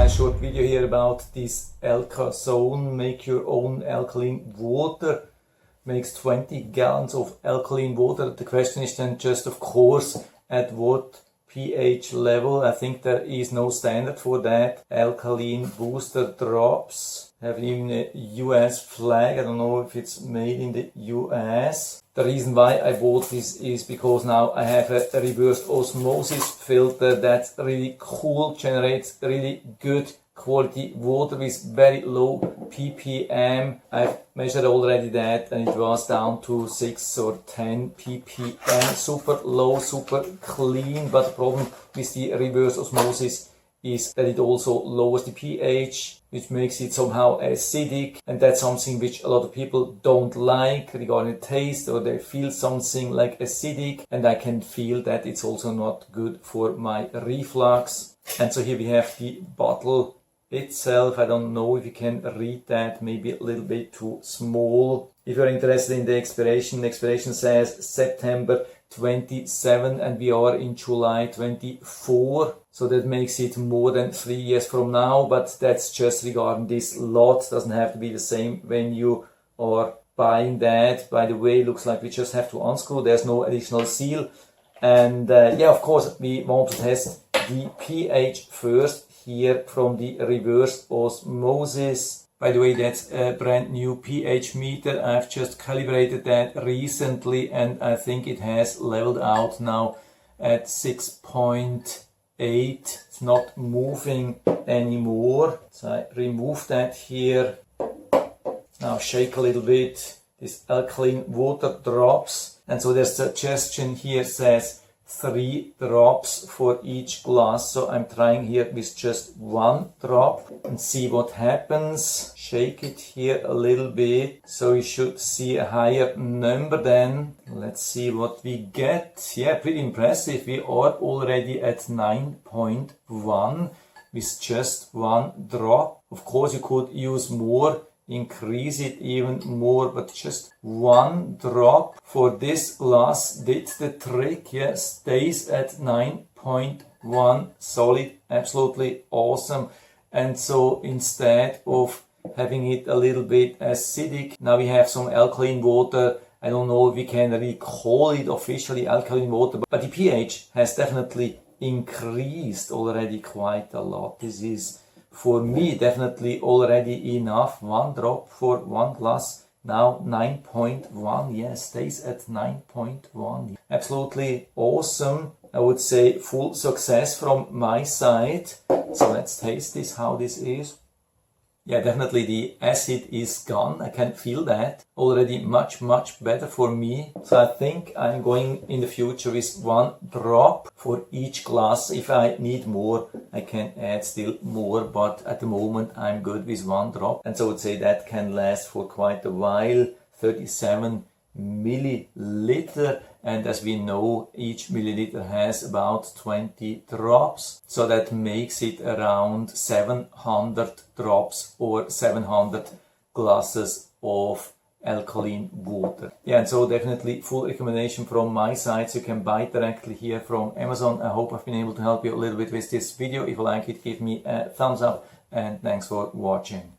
nice short video here about this Alkazone make your own alkaline water. Makes 20 gallons of alkaline water. The question is then just, of course, at what pH level. I think there is no standard for that. Alkaline Booster drops have even a US flag. I don't know if it's made in the US. The reason why I bought this is because now I have a reverse osmosis filter that's really cool, generates really good quality water with very low ppm. I've measured already that and it was down to 6 or 10 ppm. Super low, super clean, but the problem with the reverse osmosis is that it also lowers the pH, which makes it somehow acidic, and that's something which a lot of people don't like regarding taste, or they feel something like acidic, and I can feel that it's also not good for my reflux. And so here we have the bottle itself. I don't know if you can read that, maybe a little bit too small. If you're interested in the expiration says September 27 and we are in July 24, so that makes it more than 3 years from now, but that's just regarding this lot. Doesn't have to be the same when you are buying that. By the way, looks like we just have to unscrew, there's no additional seal. And yeah, of course we want to test the pH first here from the reverse osmosis. By the way, that's a brand new pH meter. I've just calibrated that recently and I think it has leveled out now at 6.8. It's not moving anymore. So I remove that here. Now shake a little bit. This alkaline water drops. And so there's a suggestion here says 3 drops for each glass. So I'm trying here with just 1 drop and see what happens. Shake it here a little bit. So you should see a higher number then. Let's see what we get. Yeah, pretty impressive. We are already at 9.1 with just 1 drop. Of course, you could use more, increase it even more, but just 1 drop for this glass did the trick. Yeah, stays at 9.1 solid, absolutely awesome. And so instead of having it a little bit acidic, now we have some alkaline water. I don't know if we can really call it officially alkaline water, but the pH has definitely increased already quite a lot. This is for me definitely already enough. 1 drop for 1 glass, now 9.1. Yes, stays at 9.1. Absolutely awesome. I would say full success from my side. So let's taste this, how this is. Yeah, definitely the acid is gone. I can feel that. Already much better for me. So I think I'm going in the future with 1 drop for each glass. If I need more, I can add still more, but at the moment I'm good with 1 drop. And so I would say that can last for quite a while. 37 milliliter, and as we know, each milliliter has about 20 drops, so that makes it around 700 drops or 700 glasses of alkaline water. Yeah, and so definitely full recommendation from my side. So you can buy it directly here from Amazon. I hope I've been able to help you a little bit with this video. If you like it, give me a thumbs up and thanks for watching.